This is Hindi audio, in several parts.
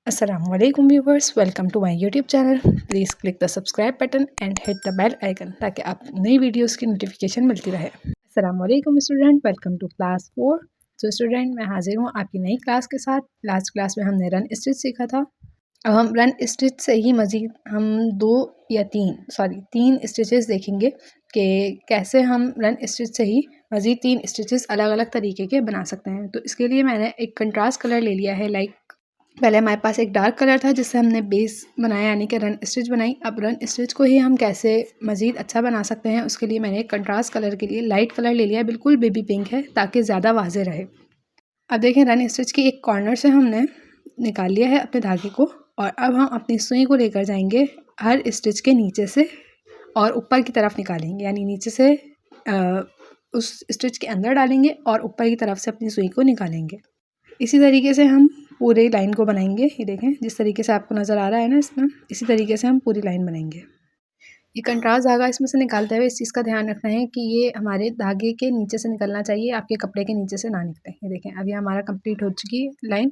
Assalamualaikum viewers, welcome to my YouTube channel. Please click the subscribe button and hit the bell icon ताकि आप नई वीडियोस की नोटिफिकेशन मिलती रहे। Assalamualaikum student, welcome to class 4। तो स्टूडेंट, मैं हाजिर हूँ आपकी नई क्लास के साथ। लास्ट क्लास में हमने रन स्टिच सीखा था। अब हम रन स्टिच से ही मज़ीद हम तीन स्टिचेस देखेंगे कि कैसे हम रन स्टिच से ही मज़ीद 3 स्टिचेस अलग अलग तरीके के बना सकते हैं। तो इसके लिए मैंने एक कंट्रास्ट कलर ले लिया है। पहले हमारे पास एक डार्क कलर था जिससे हमने बेस बनाया यानी कि रन स्टिच बनाई। अब रन स्टिच को ही हम कैसे मज़ीद अच्छा बना सकते हैं, उसके लिए मैंने एक कंट्रास्ट कलर के लिए लाइट कलर ले लिया है, बिल्कुल बेबी पिंक है ताकि ज़्यादा वाज़े रहे। अब देखें, रन स्टिच की एक कॉर्नर से हमने निकाल लिया है अपने धागे को, और अब हम अपनी सुई को लेकर जाएंगे हर स्टिच के नीचे से और ऊपर की तरफ निकालेंगे, यानी नीचे से उस स्टिच के अंदर डालेंगे और ऊपर की तरफ से अपनी सुई को निकालेंगे। इसी तरीके से हम पूरी लाइन को बनाएंगे। ये देखें, जिस तरीके से आपको नज़र आ रहा है ना इसमें, इसी तरीके से हम पूरी लाइन बनाएंगे। ये कंट्रास्ट धागा इसमें से निकालते हुए इस चीज़ का ध्यान रखना है कि ये हमारे धागे के नीचे से निकलना चाहिए, आपके कपड़े के नीचे से ना निकले। ये देखें, अभी हमारा कंप्लीट हो चुकी है लाइन।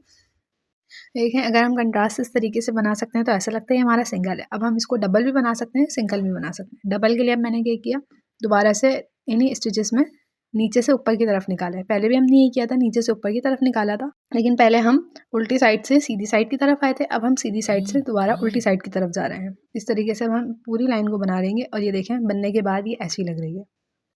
देखें, अगर हम कंट्रास्ट इस तरीके से बना सकते हैं तो ऐसा लगता है हमारा सिंगल है। अब हम इसको डबल भी बना सकते हैं, सिंगल भी बना सकते हैं। डबल के लिए अब मैंने क्या किया, दोबारा से इन्हीं स्टिचेस में नीचे से ऊपर की तरफ निकाला है। पहले भी हमने ये किया था, नीचे से ऊपर की तरफ निकाला था, लेकिन पहले हम उल्टी साइड से सीधी साइड की तरफ आए थे। अब हम सीधी साइड से दोबारा उल्टी साइड की तरफ जा रहे हैं। इस तरीके से हम पूरी लाइन को बना लेंगे और ये देखें, बनने के बाद ये ऐसी लग रही है।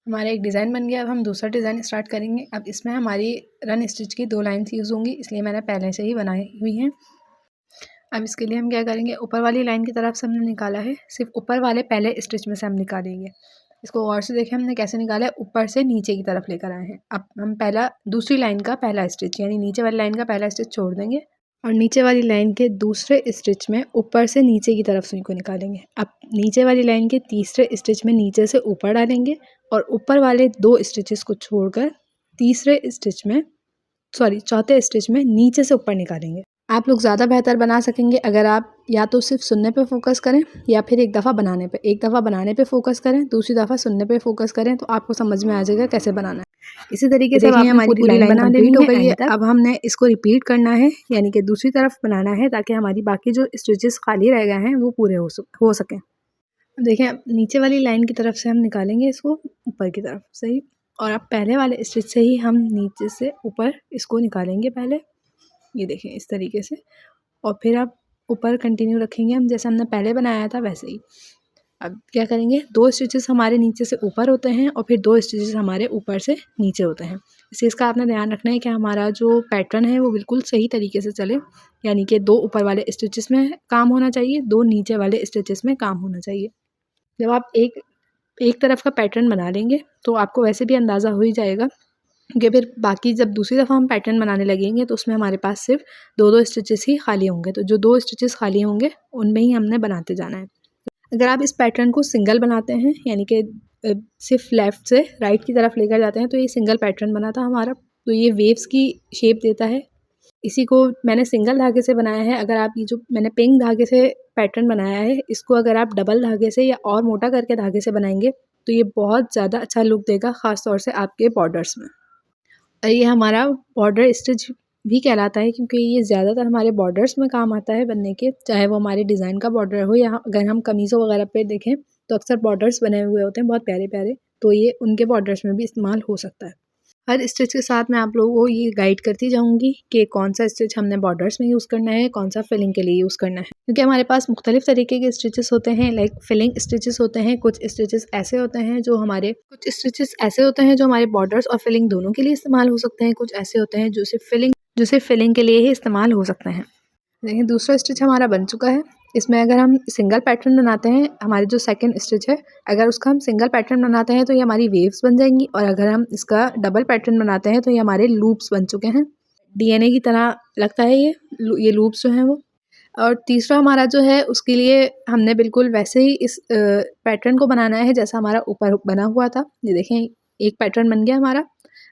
हमारा एक डिज़ाइन बन गया। अब हम दूसरा डिज़ाइन स्टार्ट करेंगे। अब इसमें हमारी रन स्टिच की 2 लाइन्स यूज़ होंगी, इसलिए मैंने पहले से ही बनाई हुई हैं। अब इसके लिए हम क्या करेंगे, ऊपर वाली लाइन की तरफ से हमने निकाला है, सिर्फ ऊपर वाले पहले स्टिच में से हम निकालेंगे। इसको गौर से देखें हमने कैसे निकाला है, ऊपर से नीचे की तरफ लेकर आए हैं। अब हम दूसरी लाइन का पहला स्टिच यानी नीचे वाली लाइन का पहला स्टिच छोड़ देंगे और नीचे वाली लाइन के दूसरे स्टिच में ऊपर से नीचे की तरफ सुई को निकालेंगे। अब नीचे वाली लाइन के तीसरे स्टिच में नीचे से ऊपर डालेंगे और ऊपर वाले 2 स्टिचेस को छोड़कर चौथे स्टिच में नीचे से ऊपर निकालेंगे। आप लोग ज़्यादा बेहतर बना सकेंगे अगर आप या तो सिर्फ सुनने पे फोकस करें या फिर एक दफ़ा बनाने पे फोकस करें, दूसरी दफ़ा सुनने पे फोकस करें, तो आपको समझ में आ जाएगा कैसे बनाना है। इसी तरीके से हमारी पूरी लाइन बना लेनी हो गई है। अब हमने इसको रिपीट करना है, यानी कि दूसरी तरफ बनाना है ताकि हमारी बाकी जो स्टिचेस खाली रह गए हैं वो पूरे हो सकें। देखें, नीचे वाली लाइन की तरफ से हम निकालेंगे इसको ऊपर की तरफ से ही, और अब पहले वाले स्टिच से ही हम नीचे से ऊपर इसको निकालेंगे पहले। ये देखें इस तरीके से, और फिर आप ऊपर कंटिन्यू रखेंगे हम जैसे हमने पहले बनाया था वैसे ही। अब क्या करेंगे, 2 स्टिचेस हमारे नीचे से ऊपर होते हैं और फिर 2 स्टिचेस हमारे ऊपर से नीचे होते हैं। इस चीज़ का आपने ध्यान रखना है कि हमारा जो पैटर्न है वो बिल्कुल सही तरीके से चले, यानी कि 2 ऊपर वाले स्टिचेस में काम होना चाहिए, 2 नीचे वाले स्टिचेस में काम होना चाहिए। जब आप एक तरफ का पैटर्न बना लेंगे तो आपको वैसे भी अंदाज़ा हो ही जाएगा, क्योंकि फिर बाकी जब दूसरी दफ़ा हम पैटर्न बनाने लगेंगे तो उसमें हमारे पास सिर्फ 2-2 स्टिचेस ही खाली होंगे। तो जो 2 स्टिचेस खाली होंगे उनमें ही हमने बनाते जाना है। अगर आप इस पैटर्न को सिंगल बनाते हैं, यानी कि सिर्फ लेफ़्ट से राइट की तरफ लेकर जाते हैं, तो ये सिंगल पैटर्न बना था हमारा। तो ये वेव्स की शेप देता है। इसी को मैंने सिंगल धागे से बनाया है। अगर आप ये जो मैंने पिंक धागे से पैटर्न बनाया है, इसको अगर आप डबल धागे से या और मोटा करके धागे से बनाएंगे तो ये बहुत ज़्यादा अच्छा लुक देगा, ख़ास तौर से आपके बॉर्डर्स में। ये हमारा बॉर्डर स्टिच भी कहलाता है, क्योंकि ये ज़्यादातर हमारे बॉर्डर्स में काम आता है बनने के, चाहे वो हमारे डिज़ाइन का बॉर्डर हो या अगर हम कमीज़ों वगैरह पे देखें तो अक्सर बॉर्डर्स बने हुए होते हैं बहुत प्यारे प्यारे, तो ये उनके बॉर्डर्स में भी इस्तेमाल हो सकता है। हर स्टिच के साथ मैं आप लोगों को ये गाइड करती जाऊंगी कि कौन सा स्टिच हमने बॉर्डर्स में यूज़ करना है, कौन सा फिलिंग के लिए यूज़ करना है, क्योंकि हमारे पास मुख्तलिफ तरीके के स्टिचेस होते हैं। लाइक फिलिंग स्टिचेस होते हैं, कुछ स्टिचेस ऐसे होते हैं जो हमारे बॉर्डर्स और फिलिंग दोनों के लिए इस्तेमाल हो सकते हैं, कुछ ऐसे होते हैं जो सिर्फ फिलिंग के लिए ही इस्तेमाल हो सकते हैं। देखिए, दूसरा स्टिच हमारा बन चुका है। इसमें अगर हम सिंगल पैटर्न बनाते हैं, हमारे जो सेकंड स्टिच है, अगर उसका हम सिंगल पैटर्न बनाते हैं तो ये हमारी वेव्स बन जाएंगी, और अगर हम इसका डबल पैटर्न बनाते हैं तो ये हमारे लूप्स बन चुके हैं। DNA की तरह लगता है ये लूप्स जो हैं वो। और तीसरा हमारा जो है, उसके लिए हमने बिल्कुल वैसे ही इस पैटर्न को बनाना है जैसा हमारा ऊपर बना हुआ था। ये देखें, एक पैटर्न बन गया हमारा।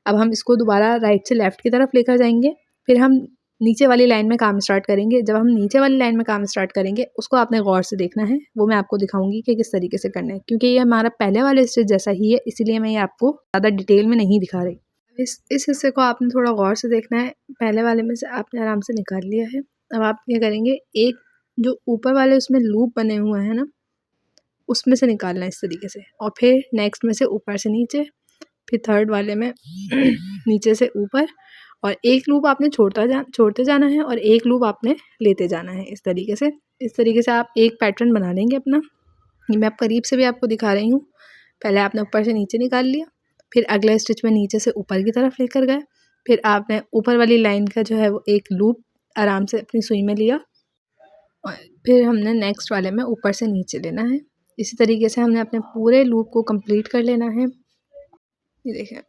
अब हम इसको दोबारा राइट से लेफ़्ट की तरफ लेकर जाएंगे, फिर हम नीचे वाली लाइन में काम स्टार्ट करेंगे। जब हम नीचे वाली लाइन में काम स्टार्ट करेंगे, उसको आपने गौर से देखना है, वो मैं आपको दिखाऊंगी कि किस तरीके से करना है, क्योंकि ये हमारा पहले वाले स्टिच जैसा ही है, इसीलिए मैं ये आपको ज़्यादा डिटेल में नहीं दिखा रही। इस हिस्से को आपने थोड़ा गौर से देखना है। पहले वाले में से आपने आराम से निकाल लिया है। अब आप क्या करेंगे, एक जो ऊपर वाले उसमें लूप बने हुए हैं ना, उसमें से निकालना है इस तरीके से, और फिर नेक्स्ट में से ऊपर से नीचे, फिर थर्ड वाले में नीचे से ऊपर, और एक लूप आपने छोड़ते जाना है और एक लूप आपने लेते जाना है इस तरीके से आप एक पैटर्न बना लेंगे अपना। ये मैं करीब से भी आपको दिखा रही हूँ। पहले आपने ऊपर से नीचे निकाल लिया, फिर अगले स्टिच में नीचे से ऊपर की तरफ लेकर गए, फिर आपने ऊपर वाली लाइन का जो है वो एक लूप आराम से अपनी सुई में लिया, और फिर हमने नेक्स्ट वाले में ऊपर से नीचे लेना है। इसी तरीके से हमने अपने पूरे लूप को कंप्लीट कर लेना है। ये देखिए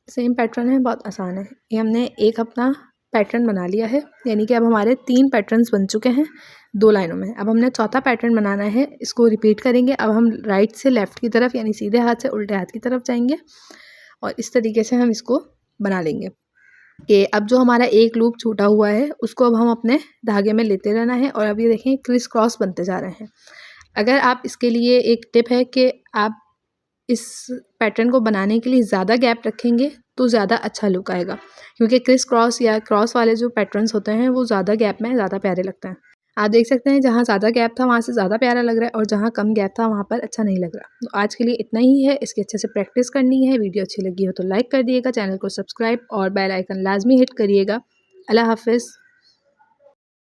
सेम पैटर्न है, बहुत आसान है। ये हमने एक अपना पैटर्न बना लिया है, यानी कि अब हमारे 3 पैटर्न्स बन चुके हैं 2 लाइनों में। अब हमने चौथा पैटर्न बनाना है, इसको रिपीट करेंगे। अब हम राइट से लेफ़्ट की तरफ, यानी सीधे हाथ से उल्टे हाथ की तरफ जाएंगे, और इस तरीके से हम इसको बना लेंगे कि अब जो हमारा एक लूप छूटा हुआ है उसको अब हम अपने धागे में लेते रहना है। और अब ये देखें क्रिस क्रॉस बनते जा रहे हैं। अगर आप इसके लिए एक टिप है कि आप इस पैटर्न को बनाने के लिए ज़्यादा गैप रखेंगे तो ज़्यादा अच्छा लुक आएगा, क्योंकि क्रिस क्रॉस या क्रॉस वाले जो पैटर्न्स होते हैं वो ज़्यादा गैप में ज़्यादा प्यारे लगते हैं। आप देख सकते हैं जहाँ ज़्यादा गैप था वहाँ से ज़्यादा प्यारा लग रहा है, और जहाँ कम गैप था वहाँ पर अच्छा नहीं लग रहा। तो आज के लिए इतना ही है, इसकी अच्छे से प्रैक्टिस करनी है। वीडियो अच्छी लगी हो तो लाइक कर दिएगा, चैनल को सब्सक्राइब और बेल आइकन लाजमी हिट करिएगा। अल्लाह हाफ़िज़।